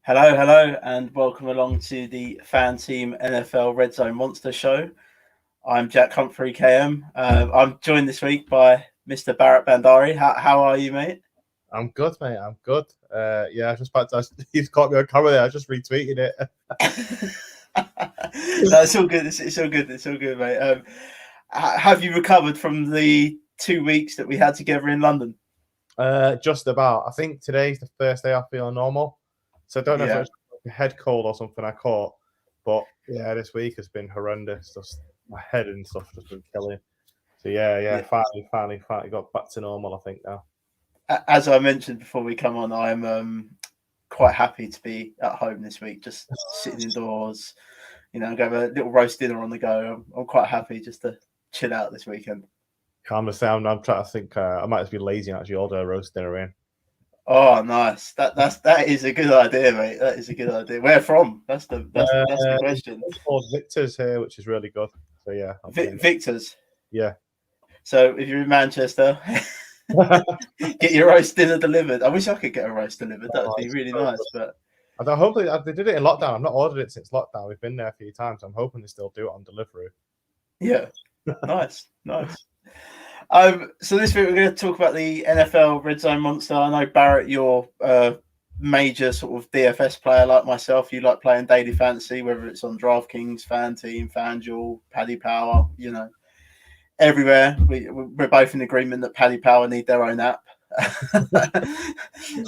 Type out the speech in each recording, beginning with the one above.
Hello, and welcome along to the FanTeam NFL Redzone Monster Show. I'm Jack Humphrey, KM. I'm joined this week by Mr. Barrett Bandari. How are you, mate? I'm good, mate. I'm good. I just about to. He's caught me on camera there. I just retweeted it. No, it's all good. It's all good. It's all good, mate. Have you recovered from the 2 weeks that we had together in London? Just about. I think today's the first day I feel normal. So I don't know if it's a head cold or something I caught, but yeah, this week has been horrendous. Just my head and stuff just been killing. So yeah. Finally got back to normal. I think now. As I mentioned before we come on, I'm quite happy to be at home this week, just sitting indoors. Go have a little roast dinner on the go. I'm quite happy just to chill out this weekend. Calm the sound. I'm trying to think. I might just be lazy and actually order a roast dinner in. Oh, nice. That is a good idea, mate. That is a good idea. Where from? That's the question. It's called Victor's here, which is really good. So yeah, Victor's. Yeah. So if you're in Manchester, get your roast dinner delivered. I wish I could get a roast delivered. That would be really nice. But hopefully they did it in lockdown. I've not ordered it since lockdown. We've been there a few times. I'm hoping they still do it on delivery. Yeah, nice. So this week we're going to talk about the NFL Redzone Monster. I know, Barrett, you're a major sort of DFS player like myself. You like playing daily fantasy, whether it's on DraftKings, FanTeam, FanDuel, Paddy Power, everywhere. We're both in agreement that Paddy Power need their own app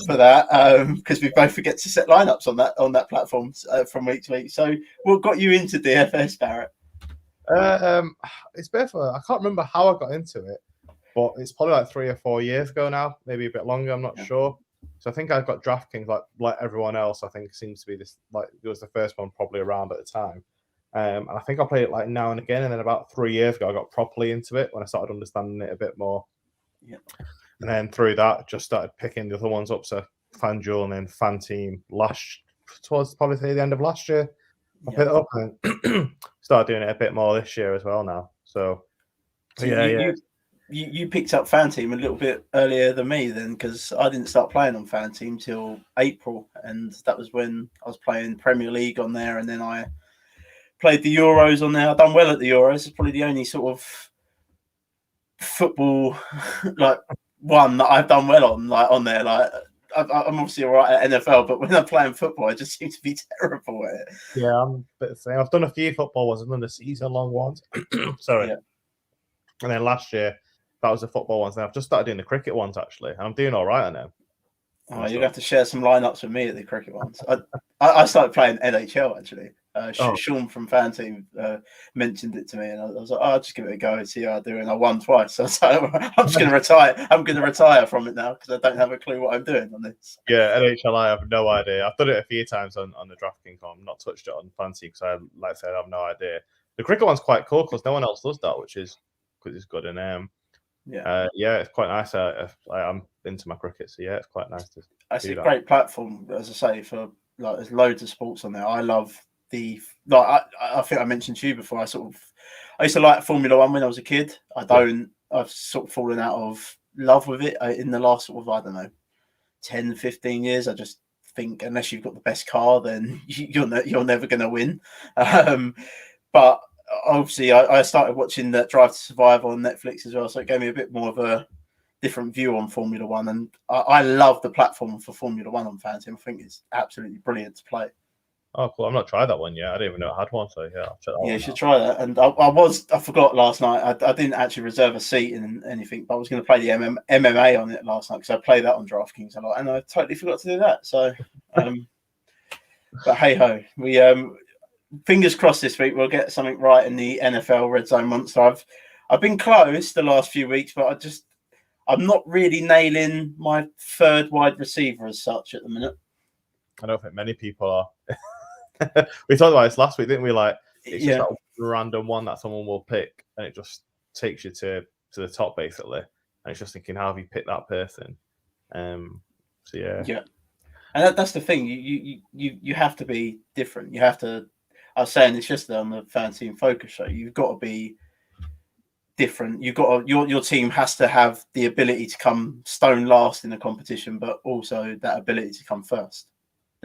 for that, because we both forget to set lineups on that platform from week to week. So what got you into DFS, Barrett? It's better. I can't remember how I got into it, but it's probably like 3 or 4 years ago now, maybe a bit longer. I'm not sure. So I think I've got DraftKings like everyone else. I think it seems to be this, like, it was the first one probably around at the time. And I think I play it like now and again. And then about 3 years ago, I got properly into it when I started understanding it a bit more. Yeah. And then through that, just started picking the other ones up. So FanDuel and then FanTeam towards probably the end of last year. I picked it up and started doing it a bit more this year as well now. So you picked up FanTeam a little bit earlier than me then, because I didn't start playing on FanTeam till April, and that was when I was playing Premier League on there, and then I played the Euros on there. I've done well at the Euros. It's probably the only sort of football like one that I've done well on there. Like I'm obviously all right at NFL, but when I'm playing football, I just seem to be terrible at it. Yeah, I'm a bit the same. I've done a few football ones. I've done the season-long ones. Sorry. Yeah. And then last year, that was the football ones. And I've just started doing the cricket ones, actually. And I'm doing all right on them. Oh, you're going to have to share some lineups with me at the cricket ones. I started playing NHL, actually. Sean from FanTeam mentioned it to me, and I was like, I'll just give it a go and see how I do. And I won twice. So I was like, I'm just going to retire. I'm going to retire from it now because I don't have a clue what I'm doing on this. Yeah, NHL, I have no idea. I've done it a few times on the DraftKings. I've not touched it on Fantasy because like I said, I have no idea. The cricket one's quite cool because no one else does that, which is good. And it's quite nice. I'm into my cricket, so yeah, it's quite nice to. It's a great platform, as I say, for like there's loads of sports on there. I love I think I mentioned to you before. I used to like Formula One when I was a kid. I've sort of fallen out of love with it in the last sort of, I don't know, 10, 15 years. I just think unless you've got the best car, then you're never going to win. But obviously, I started watching that Drive to Survive on Netflix as well, so it gave me a bit more of a different view on Formula One, and I love the platform for Formula One on FanTeam. I think it's absolutely brilliant to play. Oh, cool! I've not tried that one yet. I didn't even know I had one, so yeah, I'll check that one. You should try that. And I forgot last night. I didn't actually reserve a seat in anything, but I was going to play the MMA on it last night because I play that on DraftKings a lot, and I totally forgot to do that. So, but hey ho, we fingers crossed this week we'll get something right in the NFL Redzone Monster. I've been close the last few weeks, but I'm not really nailing my third wide receiver as such at the minute. I don't think many people are. We talked about this last week, didn't we? Like, it's just that random one that someone will pick, and it just takes you to the top, basically. And it's just thinking, how have you picked that person? So yeah. Yeah, and that's the thing. You have to be different. You have to. I was saying this yesterday on the FanTeam Focus show. You've got to be different. You've got your team has to have the ability to come stone last in the competition, but also that ability to come first.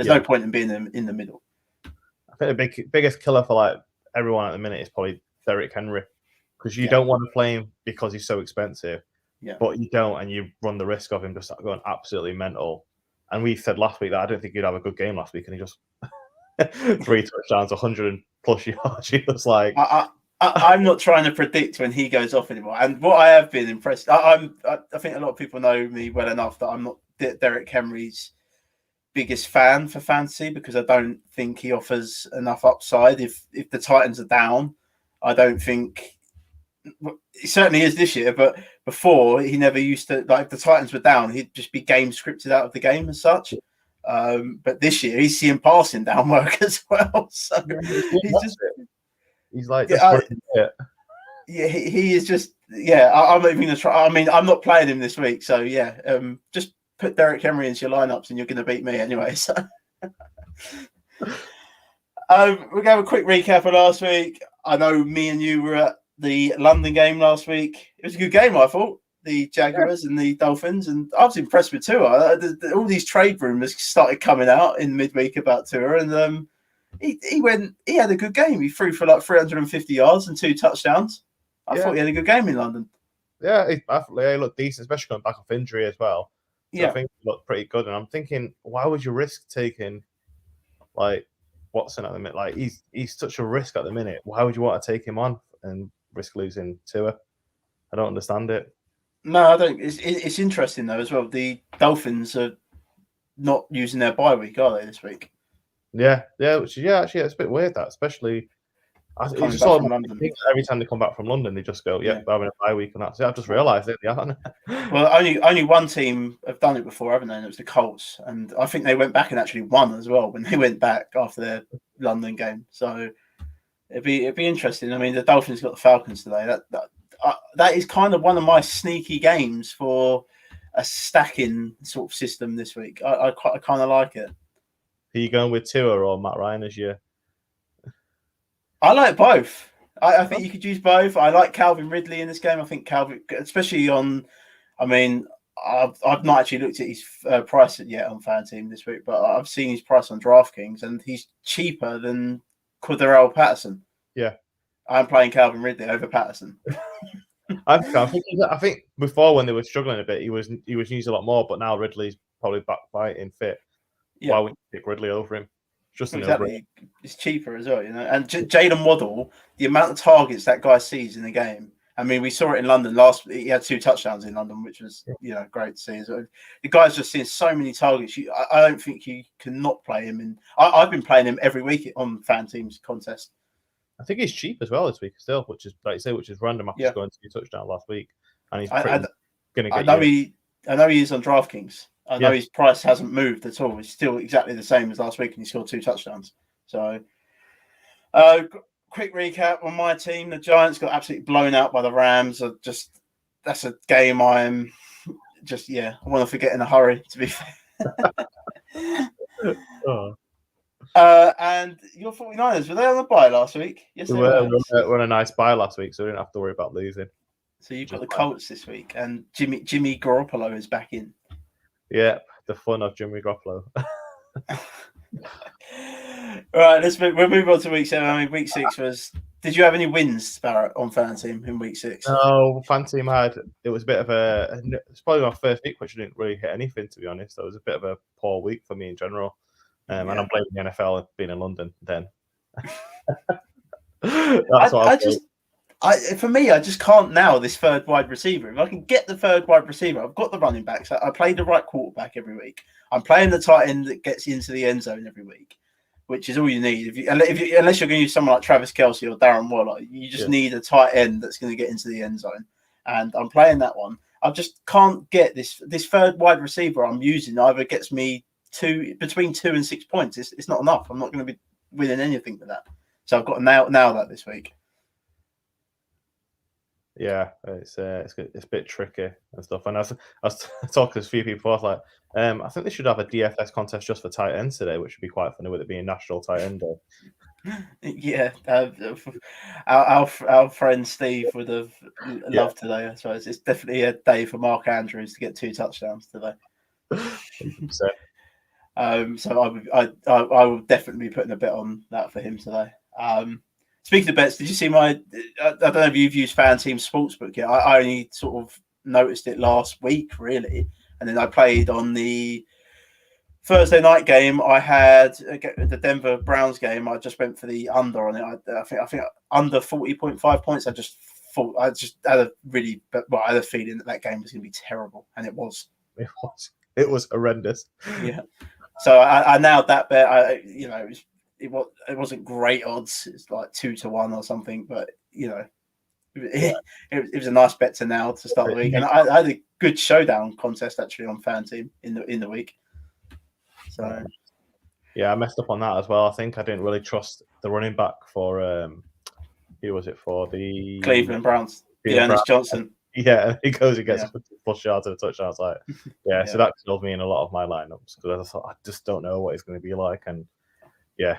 There's no point in being in the middle. I think the biggest killer for like everyone at the minute is probably Derrick Henry, because you don't want to play him because he's so expensive. Yeah. But you don't, and you run the risk of him just going absolutely mental. And we said last week that I don't think he'd have a good game last week, and he just 3 touchdowns, 100+ yards. He was like, I'm not trying to predict when he goes off anymore. And what I have been impressed, I think a lot of people know me well enough that I'm not Derrick Henry's biggest fan for fantasy, because I don't think he offers enough upside. If the Titans are down, I don't think. He certainly is this year, but before he never used to. Like, if the Titans were down, he'd just be game scripted out of the game as such. But this year he's seeing passing down work as well. So he's like, he is just, I'm not even going to try. I mean, I'm not playing him this week, so just put Derrick Henry into your lineups and you're going to beat me anyway. So we're going to have a quick recap of last week. I know me and you were at the London game last week. It was a good game, I thought. The Jaguars and the Dolphins, and I was impressed with Tua. All these trade rumors started coming out in midweek about Tua, and he had a good game. He threw for like 350 yards and 2 touchdowns. I thought he had a good game in London. Yeah, he looked decent, especially going back off injury as well. So I think he looked pretty good. And I'm thinking, why would you risk taking like Watson at the minute? Like, he's such a risk at the minute. Why would you want to take him on and risk losing Tua? I don't understand it. No, I don't. It's interesting though as well. The Dolphins are not using their bye week, are they, this week? Yeah, actually, it's a bit weird that, especially. Every time they come back from London, they just go, we're having a bye week, and that's it. I've just realised it. Well, only one team have done it before, haven't they? And it was the Colts, and I think they went back and actually won as well when they went back after their London game. So it'd be interesting. I mean, the Dolphins got the Falcons today. That is kind of one of my sneaky games for a stacking sort of system this week. I kind of like it. Are you going with Tua or Matt Ryan this year? I like both. I think you could use both. I like Calvin Ridley in this game. I think Calvin, especially on. I mean, I've not actually looked at his price yet on FanTeam this week, but I've seen his price on DraftKings, and he's cheaper than Cordarrelle Patterson. Yeah, I'm playing Calvin Ridley over Patterson. I think before, when they were struggling a bit, he was used a lot more, but now Ridley's probably back fighting fit. Yeah. Why would you pick Ridley over him? Just exactly. It's cheaper as well, you know. And Jalen Waddle, the amount of targets that guy sees in the game. I mean, we saw it in London last. He had 2 touchdowns in London, which was great to see. So the guy's just seeing so many targets. I don't think you can not play him. And I've been playing him every week on FanTeam's contest. I think he's cheap as well this week still, which is, like you say, which is random after scoring 2 touchdowns last week. And he's going to get. I know he is on DraftKings. I know his price hasn't moved at all. It's still exactly the same as last week, and he scored 2 touchdowns. So, quick recap on my team. The Giants got absolutely blown out by the Rams. That's a game I want to forget in a hurry, to be fair. And your 49ers, were they on the bye last week? Yes, they were. We were on a nice bye last week, so we didn't have to worry about losing. So you've got the Colts this week, and Jimmy Garoppolo is back in. Yeah, the fun of Jimmy Garoppolo. Right, we'll move on to week 7. I mean, week 6 was. Did you have any wins, Barrett, on FanTeam in week 6? No, FanTeam it was a bit of it's probably my first week, which I didn't really hit anything, to be honest. It was a bit of a poor week for me in general. And I'm blaming the NFL being in London then. For me, I just can't nail this third wide receiver. If I can get the third wide receiver, I've got the running backs. I play the right quarterback every week. I'm playing the tight end that gets into the end zone every week, which is all you need. Unless you're going to use someone like Travis Kelce or Darren Waller, you just need a tight end that's going to get into the end zone. And I'm playing that one. I just can't get this third wide receiver I'm using either gets me between 2 and 6 points. It's not enough. I'm not going to be winning anything with that. So I've got to nail that this week. Yeah, it's a bit tricky and stuff. And I was talking to a few people. I was like, I think they should have a DFS contest just for tight ends today, which would be quite funny with it being National Tight End Day. Yeah, our friend Steve would have loved today. I suppose it's definitely a day for Mark Andrews to get 2 touchdowns today. 100%. So I will definitely be putting a bet on that for him today. Speaking of bets, did you see my? I don't know if you've used FanTeam Sportsbook yet. I only sort of noticed it last week, really, and then I played on the Thursday night game. I had the Denver Browns game. I just went for the under on it. I think under 40.5 points. I just had a really, I had a feeling that game was going to be terrible, and it was. It was horrendous. Yeah. So I nailed that bet. It wasn't great odds. It's like 2-1 or something, but it was a nice bet to nail to start the week. And I had a good showdown contest actually on FanTeam in the week. So yeah, I messed up on that as well. I think I didn't really trust the running back for who was it for? The Cleveland Browns. Ernest Johnson. Yeah, he goes and gets plus yards and a touchdown. I was like, so that killed me in a lot of my lineups because I thought I just don't know what he's going to be like. And the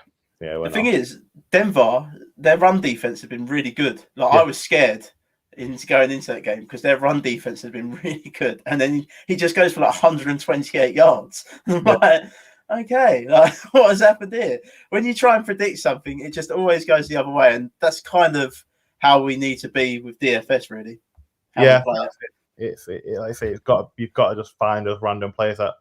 thing is, Denver, their run defense has been really good. Like I was scared going into that game because their run defense has been really good, and then he just goes for like 128 yards. Like, okay, like what has happened here? When you try and predict something, it just always goes the other way, and that's kind of how we need to be with DFS, really. Like I say, you've got to just find those random players that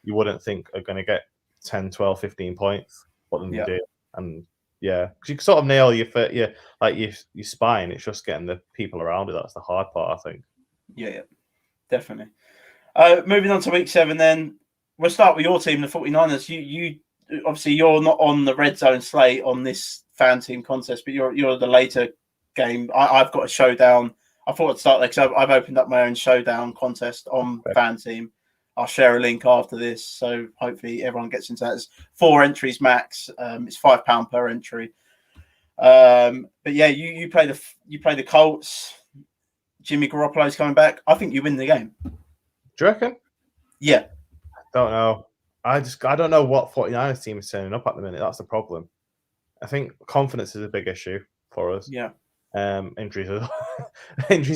you wouldn't think are going to get 10, 12, 15 points, but then they do. And because you sort of nail your spine. It's just getting the people around it. That's the hard part, I think. Yeah, definitely. Moving on to week 7, then we'll start with your team, the 49ers. You obviously you're not on the Redzone slate on this FanTeam contest, but you're the later game. I've got a showdown. I thought I'd start there because I've opened up my own showdown contest on FanTeam. I'll share a link after this, so hopefully everyone gets into that. There's 4 entries max. It's £5 per entry. But yeah, you play the Colts. Jimmy Garoppolo's coming back. I think you win the game. Do you reckon? Yeah. Don't know. I don't know what 49ers team is turning up at the minute. That's the problem. I think confidence is a big issue for us. Yeah. Injuries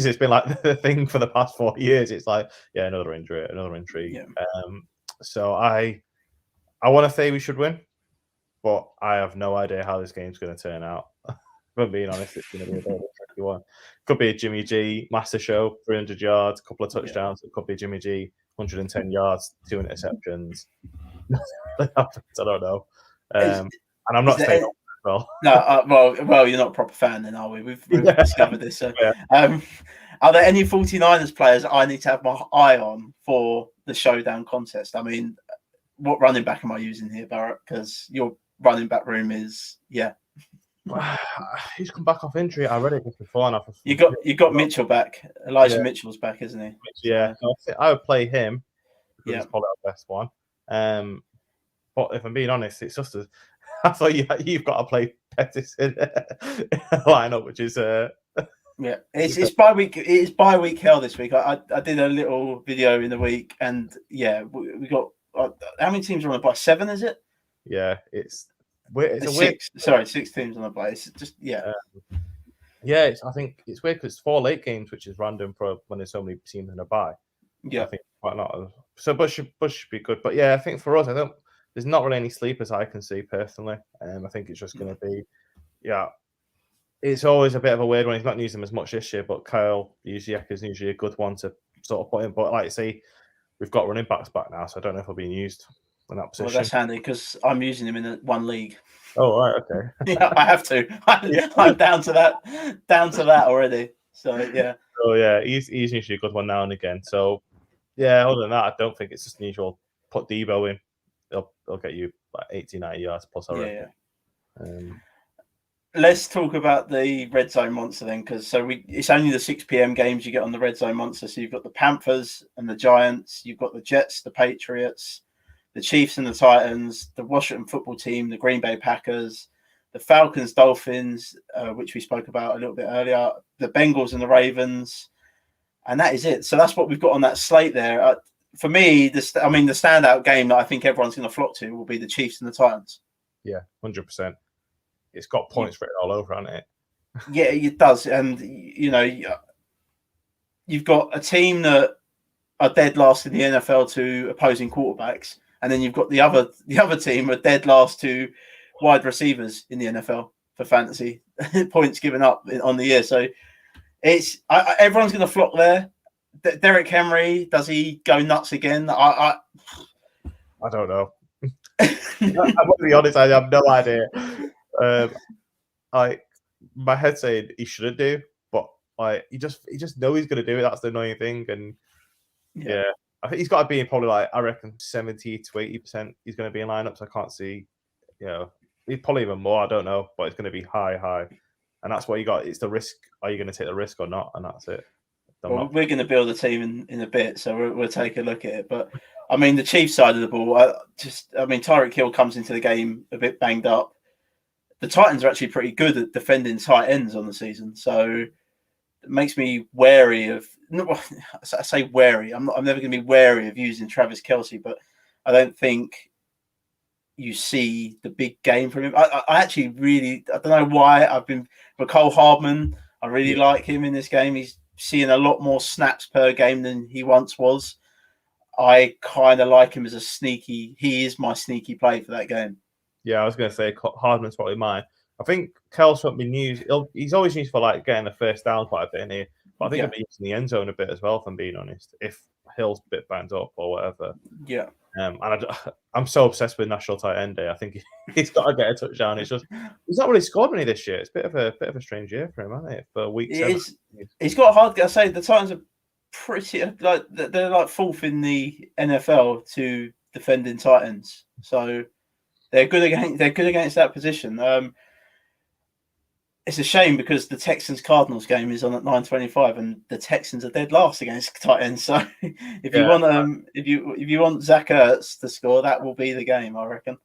has been like the thing for the past 4 years. It's like, another injury. Yeah. So I want to say we should win, but I have no idea how this game's going to turn out. If I'm being honest, it's going to be a very tricky one. Could be a Jimmy G master show, 300 yards, a couple of touchdowns. It could be Jimmy G, 110 yards, 2 interceptions. I don't know. And I'm not staying up as well. No, well, you're not a proper fan then, are we? We've discovered this. So. Are there any 49ers players I need to have my eye on for the showdown contest? I mean, what running back am I using here, Barrett? Because your running back room is, He's come back off injury. I read it just before. And you got Mitchell back. Elijah Mitchell's back, isn't he? Yeah, so I would play him. He's probably our best one. But if I'm being honest, it's just I thought you've got to play Pettis in lineup, which is it's bye week. It is bye week hell this week. I did a little video in the week, and we got how many teams are on the bye? 7, is it? Yeah, it's six. Sorry, 6 teams on the bye. It's just I think it's weird because it's 4 late games, which is random for when there's so many teams in a bye. Yeah, I think quite a lot of. So Bush should be good, but I think for us, there's not really any sleepers I can see personally. I think it's just going to be, it's always a bit of a weird one. He's not using them as much this year, but Kyle Juszczyk is usually a good one to sort of put in. But like I say, we've got running backs back now, so I don't know if they're being used in that position. Well, that's handy because I'm using him in one league. Oh, right, okay. Yeah, I have to. I'm down to that already. So yeah. Oh yeah, he's usually a good one now and again. So other than that, I don't think it's just unusual. Put Debo in. They'll get you like 80, 90 yards plus already. Let's talk about the Redzone monster then, because it's only the 6 p.m. games you get on the Redzone monster. So you've got the Panthers and the Giants, you've got the Jets, the Patriots, the Chiefs and the Titans, the Washington football team, the Green Bay Packers, the Falcons, Dolphins, which we spoke about a little bit earlier, the Bengals and the Ravens, and that is it. So that's what we've got on that slate there. For me, the standout game that I think everyone's going to flock to will be the Chiefs and the Titans. Yeah, 100%. It's got points written all over, hasn't it? Yeah, it does. And, you've got a team that are dead last in the NFL to opposing quarterbacks. and then you've got the other team are dead last to wide receivers in the NFL for fantasy points given up on the year. So it's everyone's going to flock there. Derrick Henry, does he go nuts again? I don't know. I'm going to be honest, I have no idea. My head's saying he shouldn't do, but like you just know he's going to do it. That's the annoying thing, and yeah, I think he's got to be in probably like I reckon 70 to 80%. He's going to be in lineups. I can't see, he's probably even more. I don't know, but it's going to be high, and that's what you got. It's the risk. Are you going to take the risk or not? And that's it. Well, we're going to build a team in a bit, so we'll take a look at it. But I mean, the Chiefs side of the ball, Tyreek Hill comes into the game a bit banged up. The Titans are actually pretty good at defending tight ends on the season, so it makes me wary of. I say wary. I'm never going to be wary of using Travis Kelce, but I don't think you see the big game from him. I actually really, I don't know why. Mecole Hardman. I really like him in this game. He's seeing a lot more snaps per game than he once was. I kind of like him as he is my sneaky play for that game. Yeah, I was going to say Hardman's probably mine. I think Kelce won't be used. He's always used for like getting the first down quite a bit in here. But I think he'll be used in the end zone a bit as well, if I'm being honest. If Hill's a bit banged up or whatever. Yeah. And I'm so obsessed with National Tight End Day. I think he's got to get a touchdown. It's just he's not really scored many this year. It's a bit of a strange year for him, hasn't it? For week 7. He's got hard. I say the Titans are pretty like they're like fourth in the NFL to defending tight ends, so they're good against that position. It's a shame because the Texans Cardinals game is on at 9:25, and the Texans are dead last against tight ends. So if you want Zach Ertz to score, that will be the game, I reckon.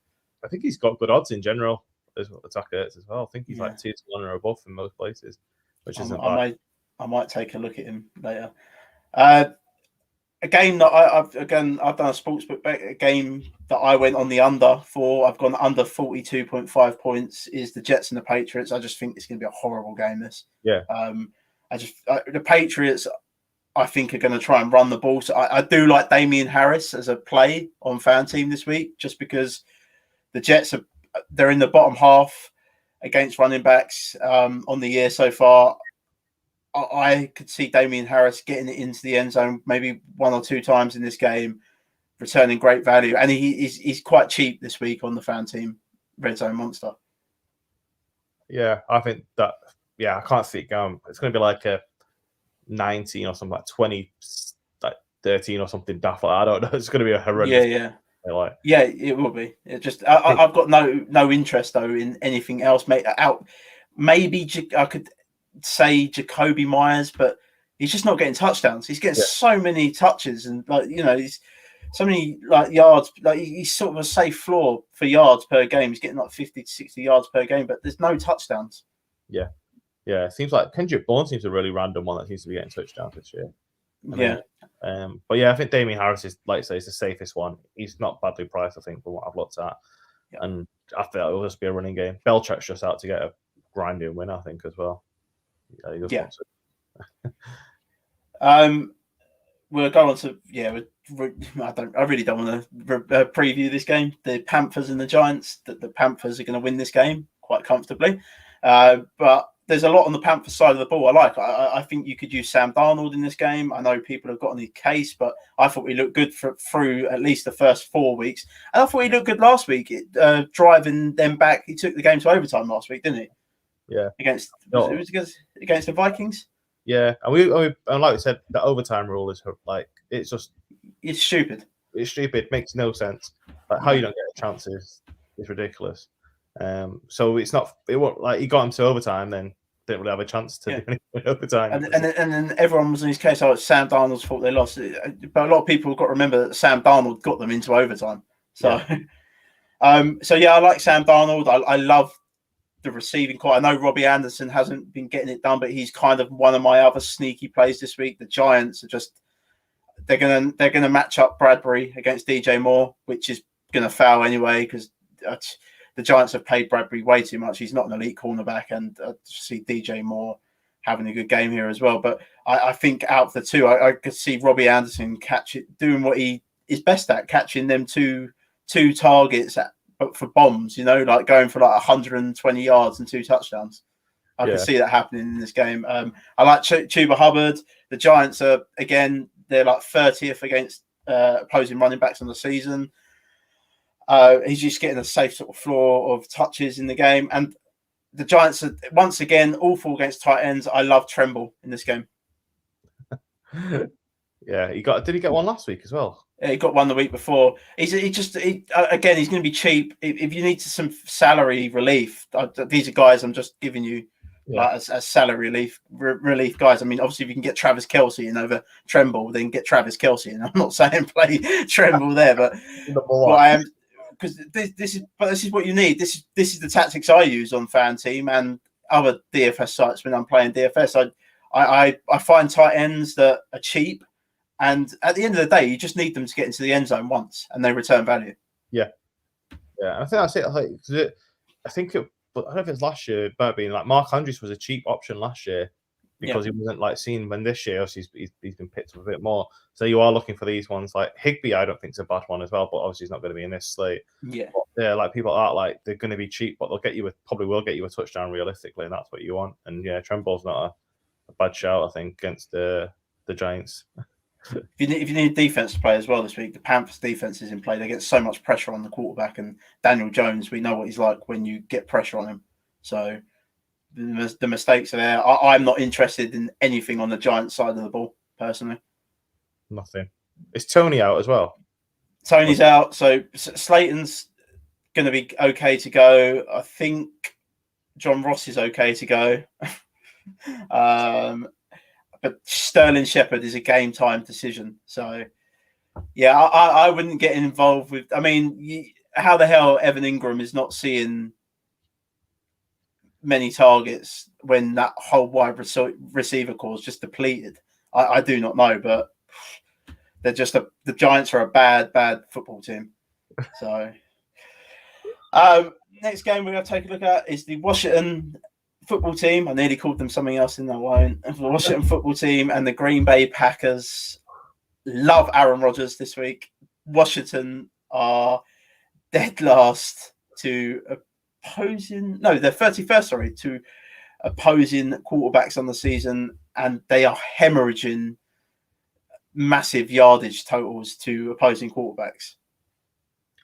I think he's got good odds in general as well. Zach Ertz as well. I think he's like 2-1 or above in most places, which isn't bad. I might take a look at him later. A game that I've done a sportsbook bet. A game that I went on the under for. I've gone under 42.5 points. Is the Jets and the Patriots. I just think it's going to be a horrible game. The Patriots, I think, are going to try and run the ball. So I do like Damian Harris as a play on FanTeam this week, just because the Jets they're in the bottom half against running backs on the year so far. I could see Damian Harris getting it into the end zone maybe 1 or 2 times in this game, returning great value. And he's quite cheap this week on the FanTeam Redzone monster. Yeah, I think that, I can't see it going. It's going to be like a 19 or something, like 20, like 13 or something daft. I don't know. It's going to be a horrendous. Yeah, it will be. It just I've got no interest though in anything else. Maybe I could say Jacoby Myers, but he's just not getting touchdowns. He's getting so many touches and he's so many yards. Like he's sort of a safe floor for yards per game. He's getting like 50 to 60 yards per game, but there's no touchdowns. Yeah. It seems like Kendrick Bourne seems a really random one that seems to be getting touchdowns this year. But I think Damian Harris is, like you say, is the safest one. He's not badly priced, I think, for what I've looked at. And I feel it'll just be a running game. Belichick's just out to get a grinding win, I think, as well. We'll go on to I really don't want to preview this game. The Panthers and the Giants. The Panthers are going to win this game quite comfortably, but there's a lot on the Panthers side of the ball. I think you could use Sam Darnold in this game. I know people have got on his case, but I thought he looked good through at least the first 4 weeks, and I thought he looked good last week, driving them back. He took the game to overtime last week, didn't he? Yeah, against the Vikings. Yeah, and like we said, the overtime rule is like it's stupid. It's stupid. Makes no sense. Like how you don't get a chance is ridiculous. So it's not. It won't like he got him to overtime, then didn't really have a chance to do anything in overtime. And then everyone was in his case. It's Sam Darnold's fault they lost. But a lot of people have got to remember that Sam Darnold got them into overtime. So, I like Sam Darnold. I love the receiving core. I know Robbie Anderson hasn't been getting it done, but he's kind of one of my other sneaky plays this week. The Giants are they're gonna match up Bradbury against DJ Moore, which is gonna foul anyway because the Giants have paid Bradbury way too much. He's not an elite cornerback, and I see DJ Moore having a good game here as well. But I think out of the two, I could see Robbie Anderson doing what he is best at, catching them 2 2 targets but for bombs, like going for like 120 yards and 2 touchdowns. I can see that happening in this game. I like Chuba Hubbard. The Giants are, again, they're like 30th against opposing running backs on the season. He's just getting a safe sort of floor of touches in the game. And the Giants are, once again, awful against tight ends. I love Tremble in this game. Yeah, did he get one last week as well? Yeah, he got one the week before. Again, he's going to be cheap. If you need some salary relief, these are guys I'm just giving you as salary relief guys. I mean, obviously, if you can get Travis Kelce in over Tremble, then get Travis Kelce. And I'm not saying play Tremble there, but what I am, because this is what you need. This is the tactics I use on FanTeam and other DFS sites when I'm playing DFS. I find tight ends that are cheap. And at the end of the day, you just need them to get into the end zone once, and they return value. Yeah. I think that's it. I think I don't know if it's last year, but being like Mark Andrews was a cheap option last year because he wasn't like seen. When this year, obviously he's been picked up a bit more. So you are looking for these ones like Higbee. I don't think it's a bad one as well, but obviously he's not going to be in this slate. Yeah, but, like people are like they're going to be cheap, but probably will get you a touchdown realistically, and that's what you want. And Tremble's not a bad shout, I think, against the Giants. If you need defense to play as well this week, the Panthers defense is in play. They get so much pressure on the quarterback, and Daniel Jones, we know what he's like when you get pressure on him. So the mistakes are there. I'm not interested in anything on the Giants side of the ball, personally. Nothing. Is Tony out as well? Tony's out, so Slayton's going to be okay to go. I think John Ross is okay to go. But Sterling Shepard is a game time decision. So, yeah, I wouldn't get involved with. I mean, how the hell Evan Ingram is not seeing many targets when that whole wide receiver core is just depleted? I do not know, but they're just the Giants are a bad football team. So, next game we're going to take a look at is the Washington football team. I nearly called them something else in that line. The Washington football team and the Green Bay Packers. Love Aaron Rodgers this week. Washington are dead last to opposing. No, they're 31st. Sorry, to opposing quarterbacks on the season, and they are hemorrhaging massive yardage totals to opposing quarterbacks.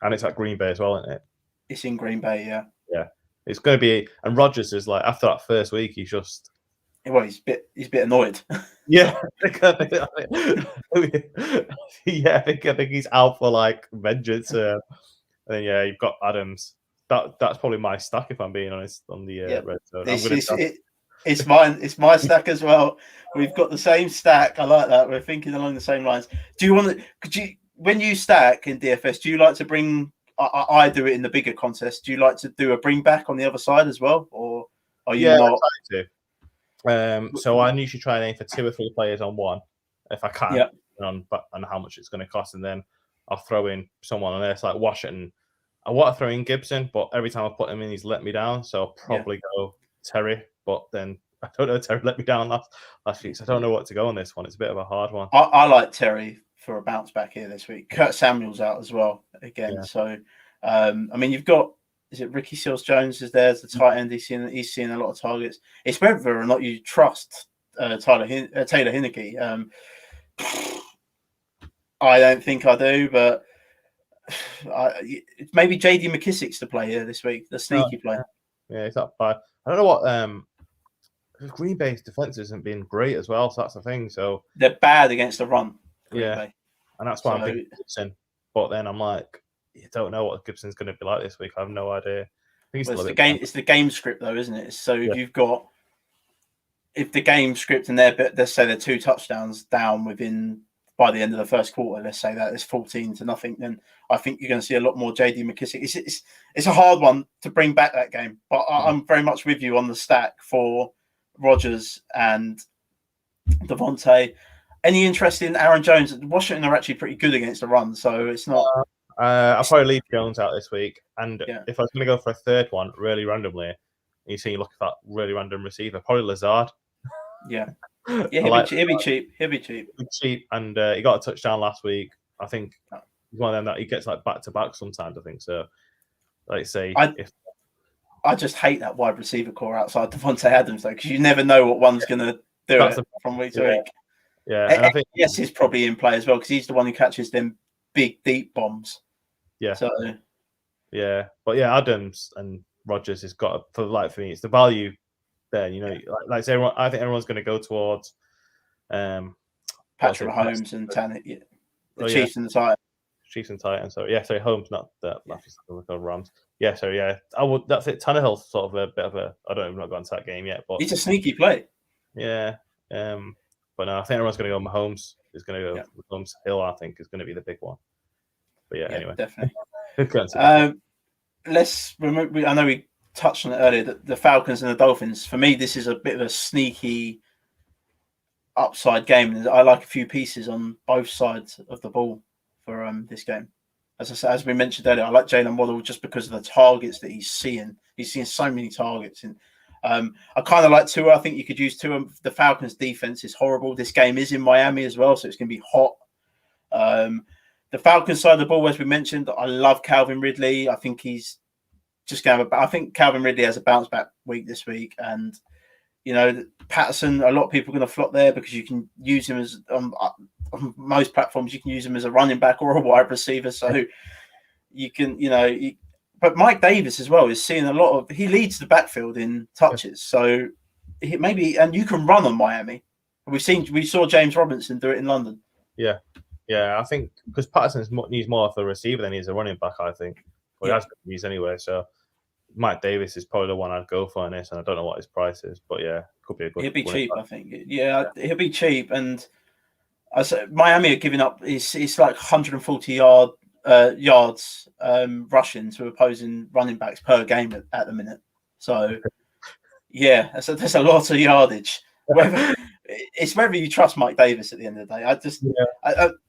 And it's at Green Bay as well, isn't it? It's in Green Bay, yeah. Yeah. It's going to be, and Rodgers is like after that first week, he's just he's a bit annoyed. Yeah, I think he's out for like vengeance. And then you've got Adams. That's probably my stack if I'm being honest on the Redzone. It's mine. It's my stack as well. We've got the same stack. I like that. We're thinking along the same lines. Do you want to? When you stack in DFS, do you like to bring? I do it in the bigger contest. Do you like to do a bring back on the other side as well, or are you not? I try to. So I usually try and aim for 2 or 3 players on one, if I can, on how much it's going to cost, and then I'll throw in someone on there. It's like Washington. I want to throw in Gibson, but every time I put him in, he's let me down. So I'll probably go Terry, but then I don't know. Terry let me down last week, so I don't know what to go on this one. It's a bit of a hard one. I like Terry for a bounce back here this week. Kurt Samuel's out as well again. Yeah. So, I mean, you've got, is it Ricky Seals-Jones is there as the tight end? He's seeing a lot of targets. It's whether or not you trust Taylor Heineke. I don't think I do, but maybe JD McKissick's the play here this week, the sneaky player. Yeah, it's not bad. I don't know what Green Bay's defense hasn't been great as well, so that's the thing. So they're bad against the run. Bay. And that's why I'm thinking Gibson. But then I'm like, you don't know what Gibson's going to be like this week. I have no idea. I think it's the game script though, isn't it? So if the game script and let's say they're 2 touchdowns down by the end of the first quarter, let's say that it's 14-0, then I think you're going to see a lot more JD McKissick. It's a hard one to bring back that game, but I'm very much with you on the stack for Rodgers and Devontae. Any interest in Aaron Jones? Washington are actually pretty good against the run, so it's not. I'll probably leave Jones out this week, and if I was going to go for a third one, really randomly, you look at that really random receiver, probably Lazard. Yeah, he'll be cheap. He'll be cheap. Cheap, and he got a touchdown last week. I think he's one of them that he gets like back to back sometimes. I think so. Like say, I just hate that wide receiver core outside Devontae Adams though, because you never know what one's going to do it from week to week. Yeah, and I think yes, he's probably in play as well because he's the one who catches them big deep bombs. Yeah. So yeah, but yeah, Adams and Rodgers has got for me, it's the value there. You know, like say, I think everyone's going to go towards Patrick Mahomes and Tannehill, the Chiefs and the Titans. Chiefs and Titans. So yeah, sorry, Holmes, not the Rams. Yeah, so yeah, I would. That's it. Tannehill's sort of a bit of a. I don't even not gone to that game yet, but he's a sneaky play. Yeah, but no, I think everyone's going to go. Mahomes is going to go. Mahomes Hill, I think, is going to be the big one. But yeah, anyway, definitely. Let's remove. I know we touched on it earlier. The Falcons and the Dolphins. For me, this is a bit of a sneaky upside game. I like a few pieces on both sides of the ball for this game. As I said, as we mentioned earlier, I like Jalen Waddle just because of the targets that he's seeing. He's seeing so many targets, and I kind of like Tua. I think you could use Tua. The Falcons' defense is horrible. This game is in Miami as well, so it's going to be hot. The Falcons side of the ball, as we mentioned, I love Calvin Ridley. I think he's just going. I think Calvin Ridley has a bounce back week this week, and you know Patterson. A lot of people are going to flop there because you can use him as on most platforms. You can use him as a running back or a wide receiver, so you can, but Mike Davis as well is seeing a lot of. He leads the backfield in touches, so and you can run on Miami. We saw James Robinson do it in London. Yeah, I think because Patterson needs more of a receiver than he's a running back. I think, he has been used anyway. So Mike Davis is probably the one I'd go for in this, and I don't know what his price is, but yeah, could be a good. He'll be cheap, I think. Yeah, he'll be cheap, and I said Miami are giving up. It's like 140 yards rushing to opposing running backs per game at the minute. So yeah, there's a lot of yardage. It's whether you trust Mike Davis at the end of the day.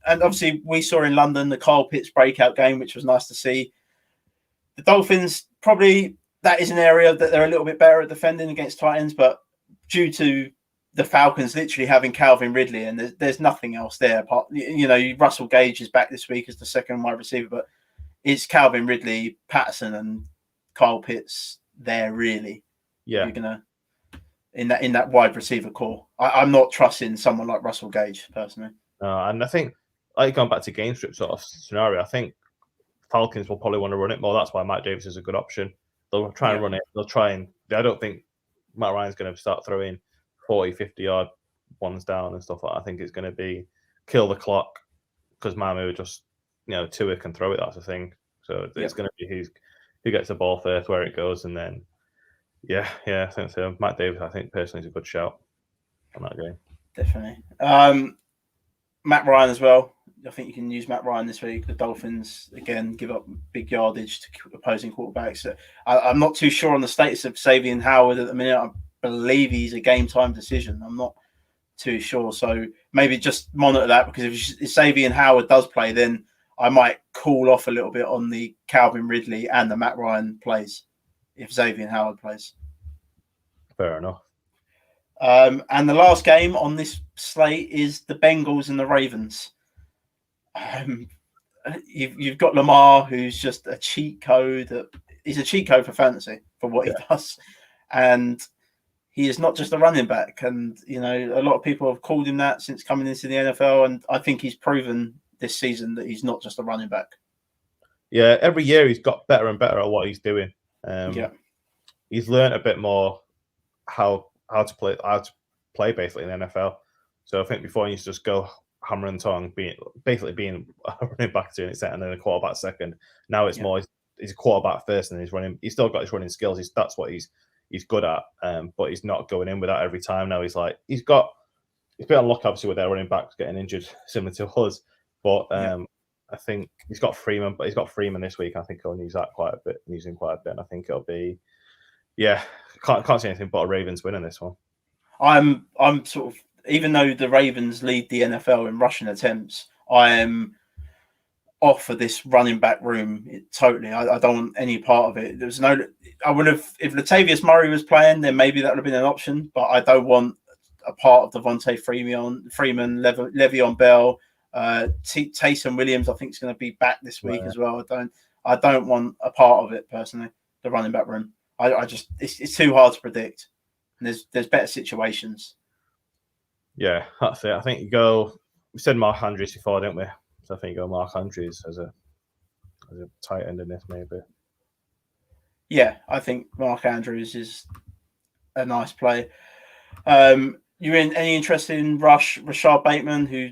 And obviously we saw in London the Kyle Pitts breakout game, which was nice to see. The Dolphins, probably that is an area that they're a little bit better at defending against Titans, but due to the Falcons literally having Calvin Ridley and there's nothing else there. Russell Gage is back this week as the second wide receiver, but it's Calvin Ridley, Patterson, and Kyle Pitts there really. Yeah, you're gonna. In that wide receiver core, I'm not trusting someone like Russell Gage personally. And I think, like going back to game script sort of scenario, I think Falcons will probably want to run it more. That's why Mike Davis is a good option. They'll try and run it. They'll try and. I don't think Matt Ryan's going to start throwing 40, 50-yard ones down and stuff like that. I think it's going to be kill the clock because Miami will just, Tua can throw it. That's the thing. So it's going to be who gets the ball first, where it goes, and then. Yeah, I think so. Matt Davis, I think personally, is a good shout on that game. Definitely. Matt Ryan as well. I think you can use Matt Ryan this week. The Dolphins, again, give up big yardage to opposing quarterbacks. I'm not too sure on the status of Xavier Howard at the minute. I believe he's a game-time decision. I'm not too sure. So maybe just monitor that because if Xavier Howard does play, then I might cool off a little bit on the Calvin Ridley and the Matt Ryan plays. If Xavier Howard plays. Fair enough. And the last game on this slate is the Bengals and the Ravens. You've got Lamar, who's just a cheat code. He's a cheat code for fantasy for what he does. And he is not just a running back. And, a lot of people have called him that since coming into the NFL. And I think he's proven this season that he's not just a running back. Yeah, every year he's got better and better at what he's doing. He's learned a bit more how to play basically in the NFL. So I think before he used to just go hammer and tongue, being a running back doing it and then a quarterback second. Now it's more he's a quarterback first and he's running. He's still got his running skills. That's what he's good at. But he's not going in with that every time. Now he's been unlucky obviously with their running backs getting injured similar to us. But I think he's got Freeman this week. I think he'll use that quite a bit. Using quite a bit. And I think it'll be, can't see anything but a Ravens win in this one. I'm sort of, even though the Ravens lead the NFL in rushing attempts, I am off of this running back room totally. I don't want any part of it. I would have, if Latavius Murray was playing, then maybe that would have been an option. But I don't want a part of Devontae Freeman, Le'Veon Bell. Taysom Williams, I think, is going to be back this week as well. I don't want a part of it personally. The running back room, I just it's too hard to predict. And there's better situations. Yeah, that's it. I think you go. We said Mark Andrews before, didn't we? So I think you go Mark Andrews as a tight end in this, maybe. Yeah, I think Mark Andrews is a nice play. You in any interest in Rashad Bateman, who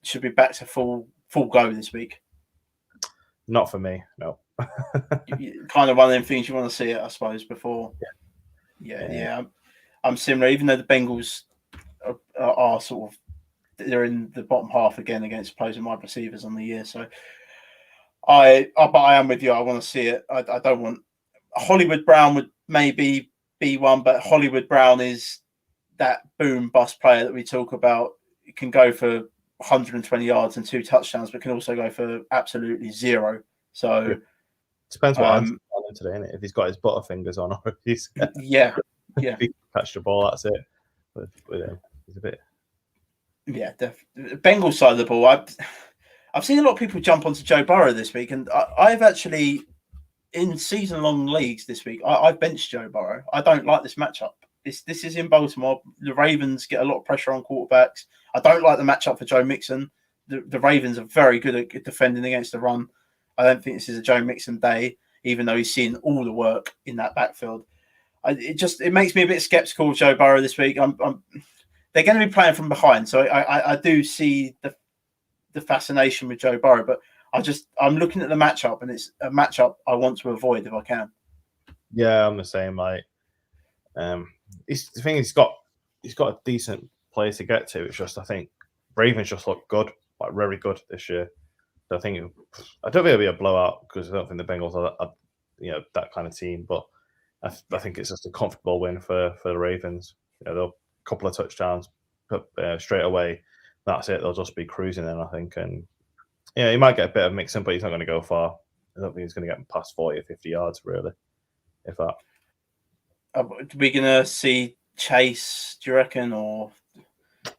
should be back to full go this week? Not for me, no. Kind of one of them things you want to see it, I suppose, before. Yeah. I'm similar. Even though the Bengals are sort of they're in the bottom half again against opposing wide receivers on the year, so but I am with you. I want to see it. I don't want Hollywood Brown would maybe be one, but Hollywood Brown is that boom bust player that we talk about. It can go for 120 yards and 2 touchdowns, but can also go for absolutely 0. So depends what I'm on today, innit? If he's got his butterfingers on, or if he's yeah. If he can catch the ball, that's it. But he's a bit. Yeah, definitely. Bengals side of the ball. I've seen a lot of people jump onto Joe Burrow this week, and I've actually in season-long leagues this week. I've benched Joe Burrow. I don't like this matchup. This is in Baltimore. The Ravens get a lot of pressure on quarterbacks. I don't like the matchup for Joe Mixon. The Ravens are very good at defending against the run. I don't think this is a Joe Mixon day, even though he's seen all the work in that backfield. It makes me a bit skeptical of Joe Burrow this week. They're going to be playing from behind, so I do see the fascination with Joe Burrow, but I'm looking at the matchup, and it's a matchup I want to avoid if I can. Yeah, I'm the same. Like, the thing he's got a decent place to get to. It's just I think Ravens just look good, like very good this year. So I don't think it'll be a blowout because I don't think the Bengals are that kind of team, but I think it's just a comfortable win for the Ravens. They'll a couple of touchdowns straight away. That's it. They'll just be cruising in, I think. And he might get a bit of mixing, but he's not going to go far. I don't think he's going to get past 40 or 50 yards, really, if that. Are we going to see Chase, do you reckon? Or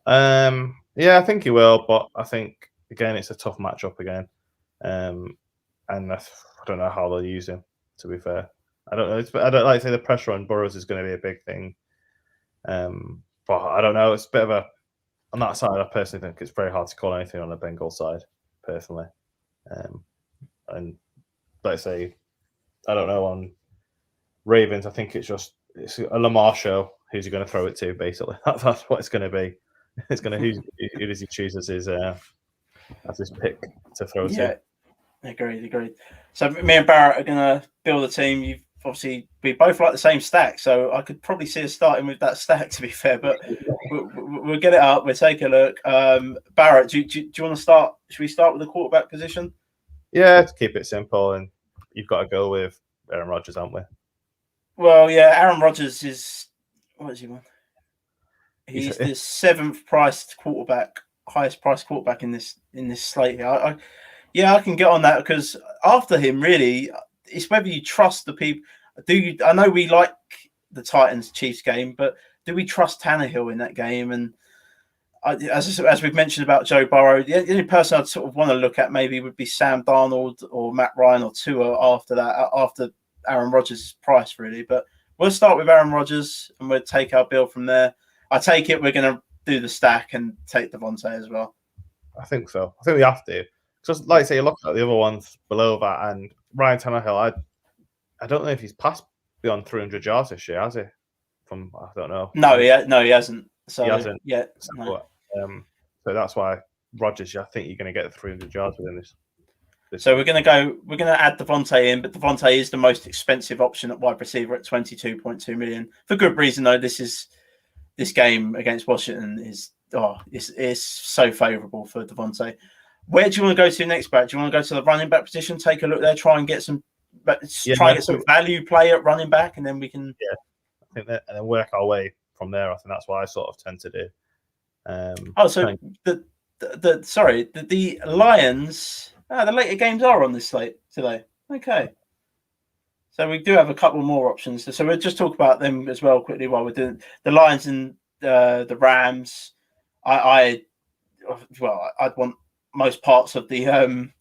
yeah, I think he will, but I think, again, it's a tough matchup again. And I don't know how they'll use him, to be fair. I don't know. I don't like to say the pressure on Burrows is going to be a big thing. But I don't know. It's a bit of a on that side. I personally think it's very hard to call anything on the Bengals side, personally. And let's say I don't know on Ravens. I think it's a Lamar show. Who's he going to throw it to? Basically, that's what it's going to be. It's going to who does he choose as his pick to throw to? Agreed. So me and Barrett are going to build a team. We both like the same stack, so I could probably see us starting with that stack, to be fair, but we'll get it up. We'll take a look. Barrett, do you want to start? Should we start with the quarterback position? Yeah, to keep it simple, and you've got to go with Aaron Rodgers, haven't we? Well, yeah, Aaron Rodgers is, what is he on? He's the 7th priced quarterback, highest priced quarterback in this slate here. I can get on that because after him, really, it's whether you trust the people. I know we like the Titans-Chiefs game, but do we trust Tannehill in that game? And as we've mentioned about Joe Burrow, the only person I'd sort of want to look at maybe would be Sam Darnold or Matt Ryan or Tua after Aaron Rodgers' price, really. But we'll start with Aaron Rodgers and we'll take our bill from there. I take it we're going to do the stack and take Devontae as well. I think so. I think we have to. Just like I say, you look at the other ones below that, and Ryan Tannehill, I don't know if he's passed beyond 300 yards this year, has he? I don't know. No, he hasn't. So, he hasn't. Yeah. No. So that's why Rodgers, I think you're going to get 300 yards within this. So we're going to add Devontae in, but Devontae is the most expensive option at wide receiver at 22.2 million. For good reason, though. This game against Washington is so favourable for Devontae. Where do you want to go to next, Brad? Do you want to go to the running back position? Take a look there, try and get some value play at running back, and then we can. Yeah, I think that, and then work our way from there. I think that's what I sort of tend to do. The Lions. The later games are on this slate today. Okay, so we do have a couple more options. So we'll just talk about them as well quickly while we're doing the Lions and the Rams. I'd want most parts of the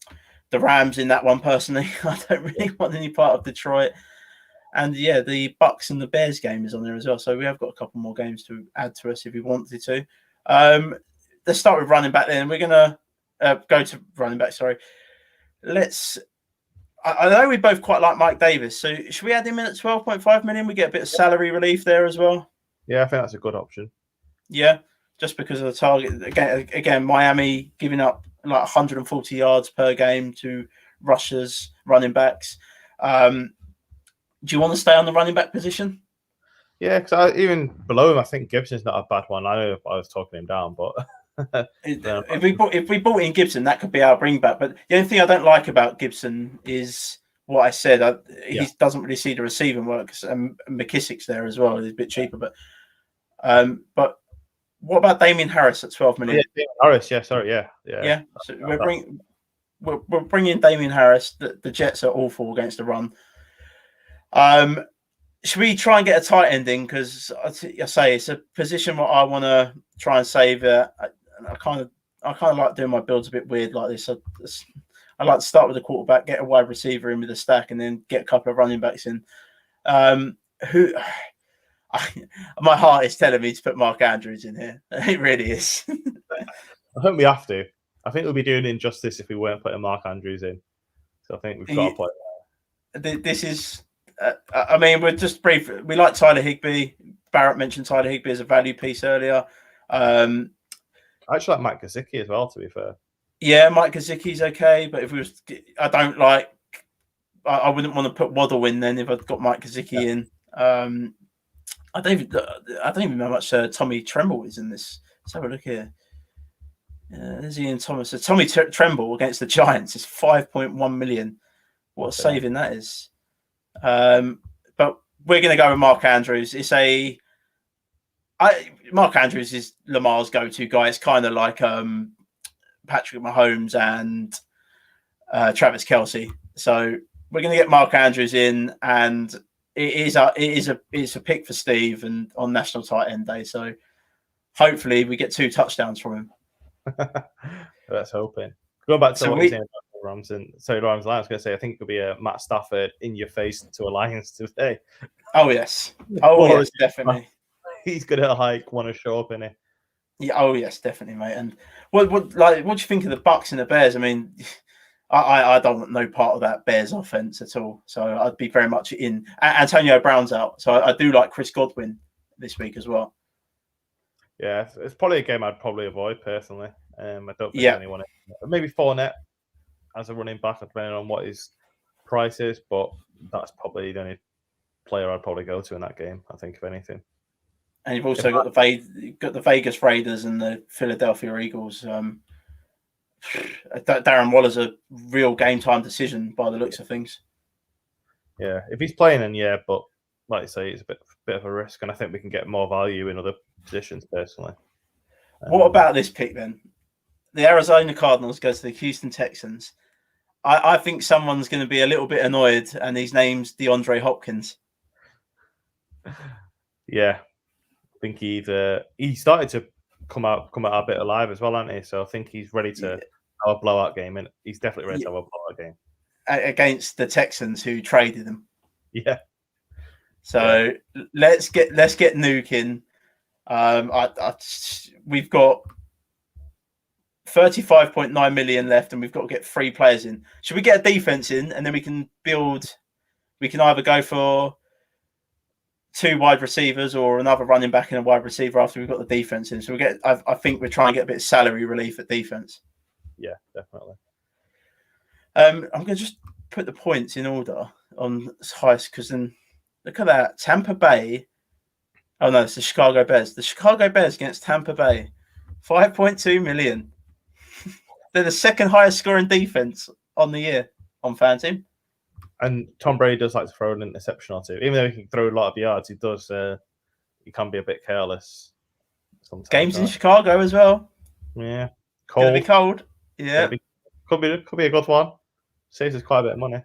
Rams in that one personally. I don't really want any part of Detroit. And yeah, the Bucks and the Bears game is on there as well. So we have got a couple more games to add to us if we wanted to. Let's start with running back then. We're going to go to running back, sorry. I know we both quite like Mike Davis. So should we add him in at 12.5 million? We get a bit of salary relief there as well. Yeah, I think that's a good option. Yeah, just because of the target. Again, Miami giving up like 140 yards per game to rushers, running backs. Do you want to stay on the running back position? Yeah, because even below him, I think Gibson's not a bad one. I know I was talking him down, but if we bought in Gibson, that could be our bring back. But the only thing I don't like about Gibson is what I said. He doesn't really see the receiving work, and McKissick's there as well. He's a bit cheaper, but what about Damien Harris at 12 million? Yeah, Damien Harris. Yeah, sorry. Yeah. So we're bringing Damien Harris. The Jets are awful against the run. Should we try and get a tight end in? Because I say it's a position where I want to try and save. I kind of like doing my builds a bit weird like this. I like to start with a quarterback, get a wide receiver in with a stack, and then get a couple of running backs in. My heart is telling me to put Mark Andrews in here. It really is. I think we have to. I think we'll be doing injustice if we weren't putting Mark Andrews in. So I think we've got to play. This is. I mean, we're just brief. We like Tyler Higbee. Barrett mentioned Tyler Higbee as a value piece earlier. I actually like Mike Gesicki as well, to be fair. Yeah, Mike Gesicki's okay, but if we was, I don't like. I wouldn't want to put Waddle in then if I'd got Mike Gesicki in. I don't even know how much Tommy Tremble is in this. Let's have a look here. There's Ian Thomas. So Tommy Tremble against the Giants is 5.1 million. What a saving that is. But we're going to go with Mark Andrews. Mark Andrews is Lamar's go-to guy. It's kind of like Patrick Mahomes and Travis Kelce. So we're going to get Mark Andrews in, and it's a pick for Steve and on National Tight End Day. So hopefully we get 2 touchdowns from him. Let's hoping. Going back to what you're saying about Rams and Rams Lions, I was going to say I think it could be a Matt Stafford in your face to a Lions today. Oh yes, yes, definitely. He's going to want to show up in it. Yeah, oh yes, definitely, mate. And what do you think of the Bucks and the Bears? I mean, I don't want no part of that Bears offense at all. So I'd be very much in. Antonio Brown's out, so I do like Chris Godwin this week as well. Yeah, it's probably a game I'd probably avoid personally. I don't think anyone. Maybe Fournette as a running back, depending on what his price is, but that's probably the only player I'd probably go to in that game. I think, if anything. And you've also got the Vegas Raiders and the Philadelphia Eagles. Darren Waller's a real game time decision by the looks of things. Yeah, if he's playing, then but like you say, it's a bit of a risk, and I think we can get more value in other positions personally. What about this pick then? The Arizona Cardinals go to the Houston Texans. I think someone's going to be a little bit annoyed, and his name's DeAndre Hopkins. Yeah, I think he started to come out a bit alive as well, hasn't he? So I think he's ready to have a blowout game, and he's definitely ready to have a blowout game against the Texans who traded him. Yeah. So let's get Nuke in. We've got 35.9 million left, and we've got to get 3 players in. Should we get a defense in, and then we can build? We can either go for 2 wide receivers or another running back and a wide receiver after we've got the defense in. So I think we're trying to get a bit of salary relief at defense. Yeah, definitely. I'm going to just put the points in order on highest, because then look at that. Tampa Bay. Oh no, it's the Chicago Bears. The Chicago Bears against Tampa Bay, 5.2 million. They're the second highest scoring defense on the year on FanTeam. And Tom Brady does like to throw an interception or 2. Even though he can throw a lot of yards, he does. He can be a bit careless sometimes. Games in Chicago as well. Yeah, cold. Gonna be cold. Yeah, could be a good one. Saves us quite a bit of money.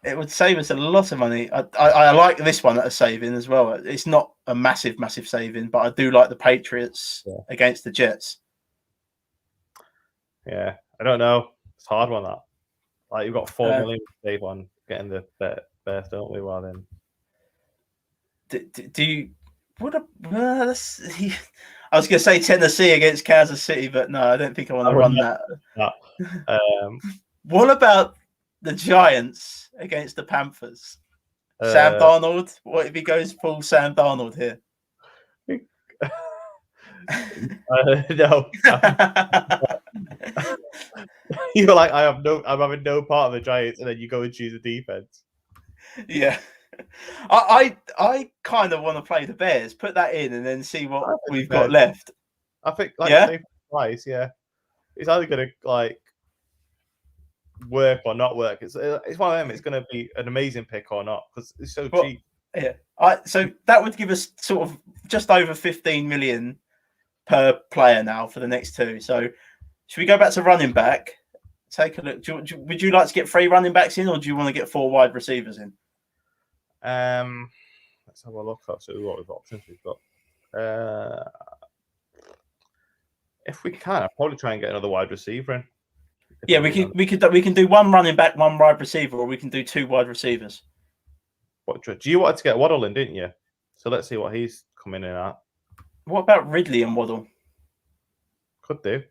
It would save us a lot of money. I like this one at a saving as well. It's not a massive saving, but I do like the Patriots against the Jets. Yeah, I don't know. It's a hard one, that. Like, you've got 4 Uh, million to save on getting the Bears, don't we? Well, then. do you? What a. I was going to say Tennessee against Kansas City, but no, I don't think I want to run that. What about the Giants against the Panthers? Sam Darnold. What if he goes full Sam Darnold here? No. You're like, I'm having no part of the Giants, and then you go and choose a defense. Yeah. I kind of want to play the Bears. Put that in and then see what we've got left. I think, like, twice, yeah. It's either going to like work or not work. It's one of them. It's going to be an amazing pick or not because it's so cheap. Yeah. So that would give us sort of just over 15 million per player now for the next two. So should we go back to running back? Take a look. Would you like to get 3 running backs in, or do you want to get 4 wide receivers in? Let's have a look at what options we've got. If we can, I'll probably try and get another wide receiver in. Yeah, we can do 1 running back, 1 wide receiver, or we can do 2 wide receivers. Do you want to get Waddle in, didn't you? So let's see what he's coming in at. What about Ridley and Waddle? Could do.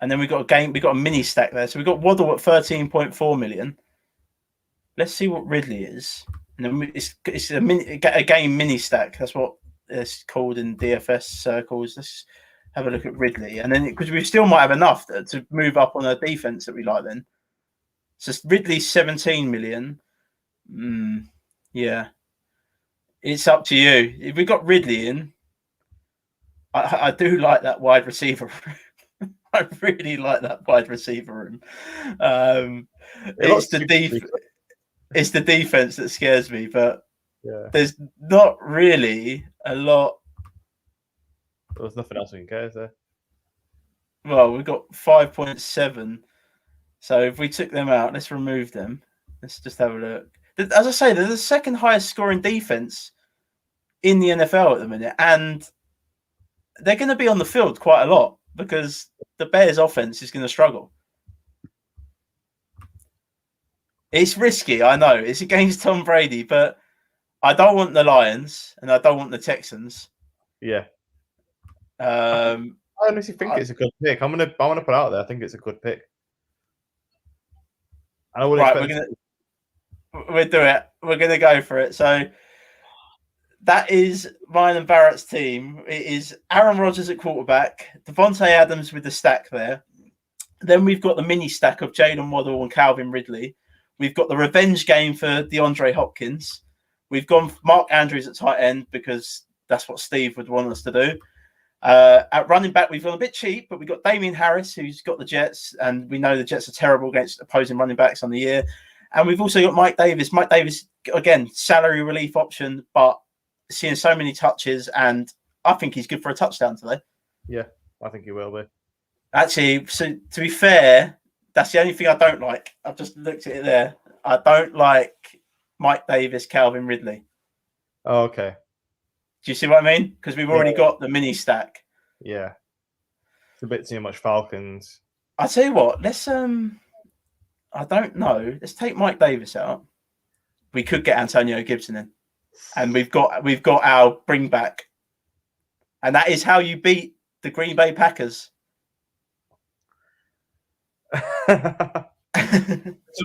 And then we got a mini stack there. So we got Waddle at 13.4 million. Let's see what Ridley is. And then it's a game mini stack. That's what it's called in DFS circles. Let's have a look at Ridley, and then because we still might have enough to move up on a defense that we like. Then, so Ridley's 17 million. Yeah, it's up to you. If we got Ridley in, I do like that wide receiver. I really like that wide receiver room. It's the defense that scares me, but there's not really a lot. There's nothing else we can get, is there? Well, we've got 5.7. So if we took them out, let's remove them. Let's just have a look. As I say, they're the second highest scoring defense in the NFL at the minute, and they're going to be on the field quite a lot because the Bears' offense is going to struggle. It's risky, I know. It's against Tom Brady, but I don't want the Lions and I don't want the Texans. Yeah. I honestly think it's a good pick. I want to put out there. I think it's a good pick. I would we'll do it. We're gonna go for it. So that is mine and Barrett's team. It is Aaron Rodgers at quarterback, Devontae Adams with the stack there. Then we've got the mini stack of Jalen Waddle and Calvin Ridley. We've got the revenge game for DeAndre Hopkins. We've gone for Mark Andrews at tight end because that's what Steve would want us to do. At running back, we've gone a bit cheap, but we've got Damian Harris, who's got the Jets, and we know the Jets are terrible against opposing running backs on the year. And we've also got Mike Davis. Mike Davis, again, salary relief option, but seeing so many touches, and I think he's good for a touchdown today. Yeah, I think he will be. Actually, so to be fair, that's the only thing I don't like. I've just looked at it there. I don't like Mike Davis, Calvin Ridley. Oh, okay. Do you see what I mean? Because we've already got the mini stack. Yeah. It's a bit too much Falcons. I'll tell you what, let's I don't know. Let's take Mike Davis out. We could get Antonio Gibson in. And we've got our bring back. And that is how you beat the Green Bay Packers. That's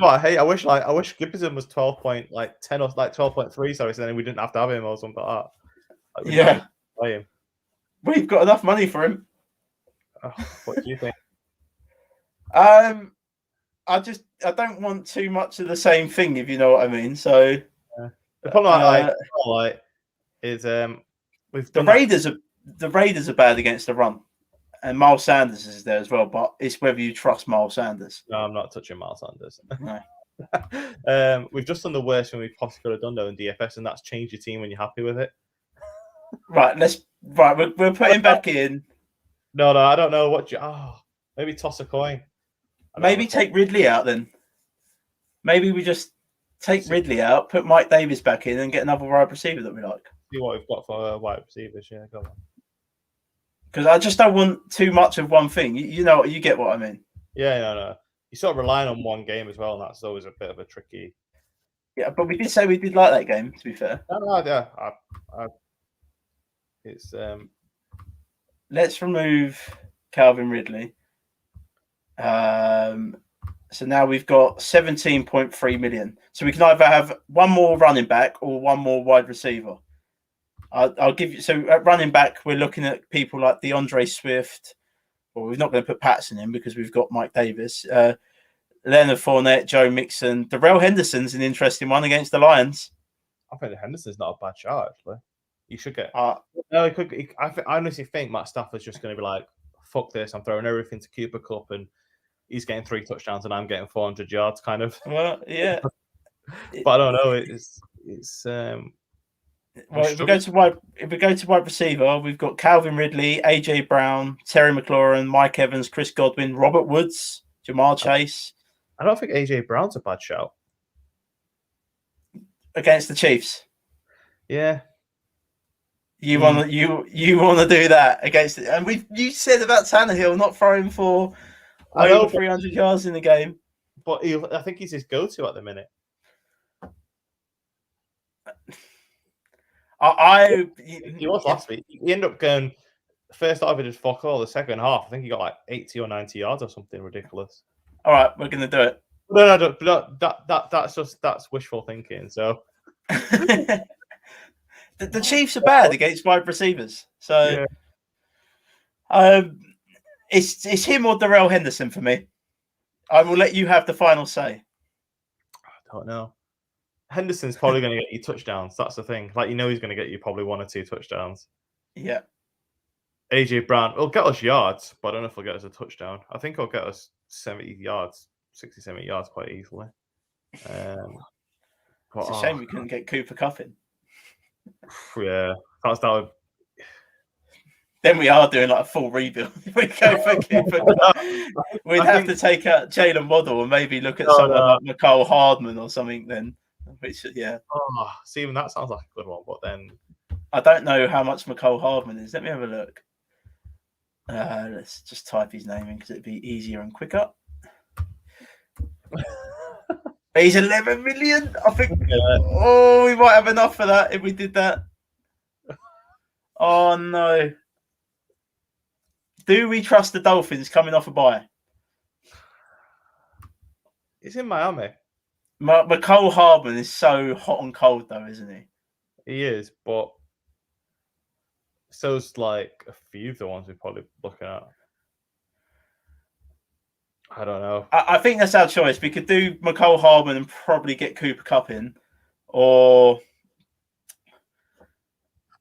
what I hate. I wish Gibson was 10 or 12.3, sorry, so then we didn't have to have him or something like that. Yeah. We've got enough money for him. What do you think? I don't want too much of the same thing, if you know what I mean. So the problem is we've done the Raiders are bad against the run, and Miles Sanders is there as well. But it's whether you trust Miles Sanders. No, I'm not touching Miles Sanders. No. We've just done the worst thing we possibly could have done though in DFS, and that's change your team when you're happy with it. We're putting back in. No, I don't know maybe toss a coin. Maybe take Ridley out then. Maybe we just take Ridley out, put Mike Davis back in, and get another wide receiver that we like. See what we've got for wide receivers. Yeah, go on. Because I just don't want too much of one thing. You know, you get what I mean. Yeah, no. You're sort of relying on one game as well, and that's always a bit of a tricky. Yeah, but we did say we did like that game. To be fair, Yeah, it's let's remove Calvin Ridley. So now we've got 17.3 million. So we can either have one more running back or one more wide receiver. I'll give you. So at running back, we're looking at people like DeAndre Swift. Well, we're not going to put Patson in because we've got Mike Davis, Leonard Fournette, Joe Mixon. Darrell Henderson's an interesting one against the Lions. I think Henderson's not a bad shot actually. You should get. Uh, No, he could. I honestly think Matt Stafford's just going to be like, "Fuck this! I'm throwing everything to Cooper Kupp, and he's getting 3 touchdowns, and I'm getting 400 yards." Kind of. well, yeah. But I don't know. It's. Well, if we go to wide receiver, we've got Calvin Ridley, AJ Brown, Terry McLaurin, Mike Evans, Chris Godwin, Robert Woods, Jamar Chase. I don't think AJ Brown's a bad shout against the Chiefs. Yeah, you want to you want to do that against it, and you said about Tannehill not throwing for over 300 yards in the game, but I think he's his go-to at the minute. He was last week. He ended up going first half. He did fuck all. The second half, I think he got like 80 or 90 yards or something ridiculous. All right, we're gonna do it. No, that's wishful thinking. So the Chiefs are bad against wide receivers. So it's him or Darrell Henderson for me. I will let you have the final say. I don't know. Henderson's probably going to get you touchdowns. That's the thing. Like, he's going to get you probably 1 or 2 touchdowns. Yeah. AJ Brown will get us yards, but I don't know if he'll get us a touchdown. I think he'll get us 70 yards, 60, 70 yards quite easily. It's a shame we couldn't get Cooper Kupp in. Yeah. That would... Then we are doing like a full rebuild. We go for Cooper Kupp. We'd have to take out Jalen Waddle and maybe look at someone like Mecole Hardman or something then. Which, yeah. Oh, see, even that sounds like a good one, but then I don't know how much Mecole Hardman is. Let me have a look. Let's just type his name in because it'd be easier and quicker. He's 11 million. I think. Oh, we might have enough for that if we did that. Oh no. Do we trust the Dolphins coming off a bye? He's in Miami. Mecole Hardman is so hot and cold, though, isn't he? He is, but so's like a few of the ones we're probably looking at. I don't know. I think that's our choice. We could do Mecole Hardman and probably get Cooper Kupp in, or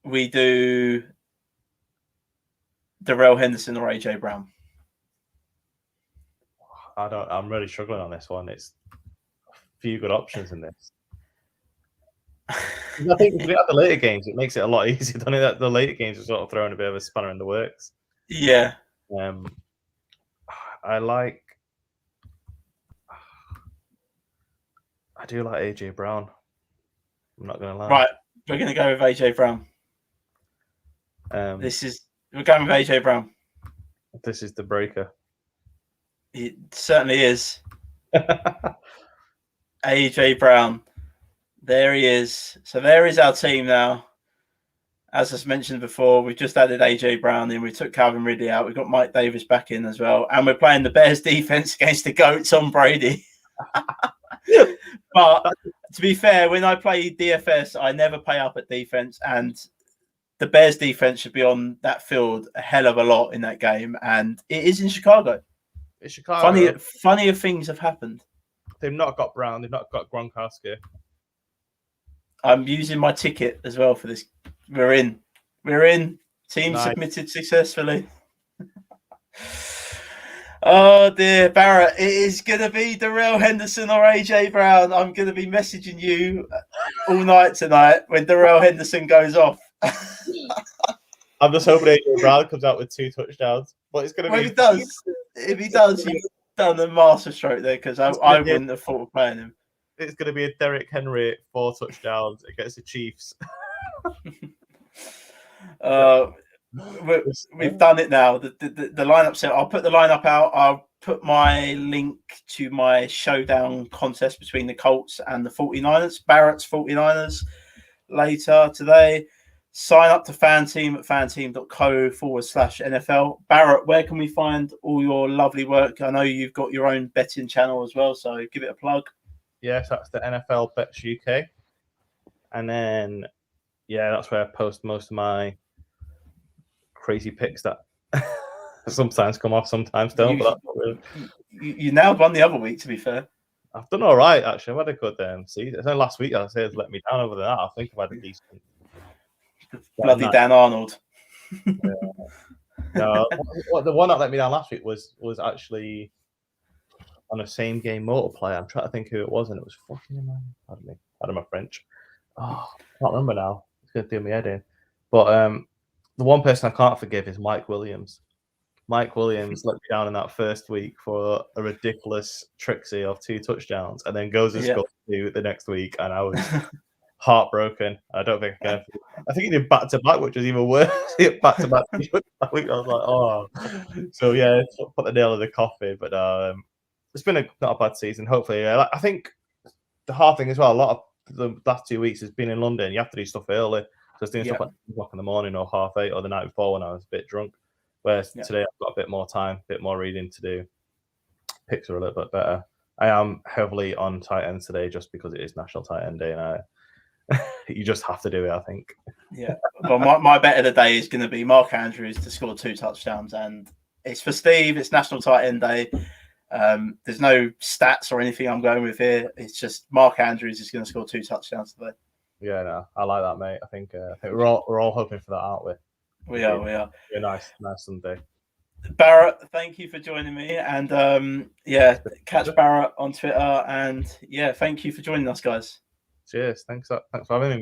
we do Darrell Henderson or AJ Brown. I'm really struggling on this one. It's few good options in this. I think if we have the later games, it makes it a lot easier, doesn't it? That the later games are sort of throwing a bit of a spanner in the works. Yeah. I do like AJ Brown. I'm not going to lie. Right, we're going to go with AJ Brown. We're going with AJ Brown. This is the breaker. It certainly is. AJ Brown. There he is. So there is our team now. As I mentioned before, we've just added AJ Brown in. We took Calvin Ridley out. We've got Mike Davis back in as well. And we're playing the Bears defense against the GOAT, Tom Brady. But to be fair, when I play DFS, I never pay up at defense. And the Bears defense should be on that field a hell of a lot in that game. And it is in Chicago. It's Chicago. Funnier things have happened. They've not got Brown. They've not got Gronkowski. I'm using my ticket as well for this. We're in. Team submitted successfully. Oh dear, Barrett. It is going to be Darrell Henderson or AJ Brown. I'm going to be messaging you all night tonight when Darrell Henderson goes off. I'm just hoping AJ Brown comes out with 2 touchdowns. But it's going to be. If he does, you've done a master stroke there because I wouldn't have thought of playing him. It's going to be a Derrick Henry 4 touchdowns against the Chiefs. We've done it now. The lineup set. I'll put the lineup out. I'll put my link to my showdown contest between the Colts and the 49ers, Barrett's 49ers, later today. Sign up to FanTeam at fanteam.co/NFL. Barrett, where can we find all your lovely work? I know you've got your own betting channel as well, so give it a plug. Yes, that's the NFL Bets UK. And then, yeah, that's where I post most of my crazy picks that sometimes come off, sometimes don't. But that's not really... you nailed one the other week, to be fair. I've done all right, actually. I've had a good season. It's only last week I say it's let me down. Over that, I think I've had a decent. Bloody Dan Arnold. Yeah. No, the one that let me down last week was actually on a same game multiplier. I'm trying to think who it was, and it was fucking pardon my French. Oh, I can't remember now. It's gonna do me head in. But the one person I can't forgive is Mike Williams. Mike Williams let me down in that first week for a ridiculous tricksy of 2 touchdowns, and then goes and scores 2 the next week, and I was heartbroken. I don't think I can. I think he did back to back, which was even worse. Back to back that week. I was like, oh. So yeah, put the nail in the coffin. But it's been not a bad season. Hopefully, I think the hard thing as well. A lot of the last 2 weeks has been in London. You have to do stuff early. So I was doing stuff like 2 o'clock in the morning or 8:30 or the night before when I was a bit drunk. Whereas today I've got a bit more time, a bit more reading to do. Picks are a little bit better. I am heavily on tight ends today just because it is National Tight End Day, and you just have to do it, I think. Yeah. Well, my bet of the day is going to be Mark Andrews to score 2 touchdowns, and it's for Steve. It's National Tight End Day. There's no stats or anything I'm going with here. It's just Mark Andrews is going to score 2 touchdowns today. Yeah, no, I like that, mate. I think we're all hoping for that, aren't we? We are. Yeah, nice Sunday. Barrett, thank you for joining me, and catch Barrett on Twitter, and thank you for joining us, guys. Cheers. Thanks for having me.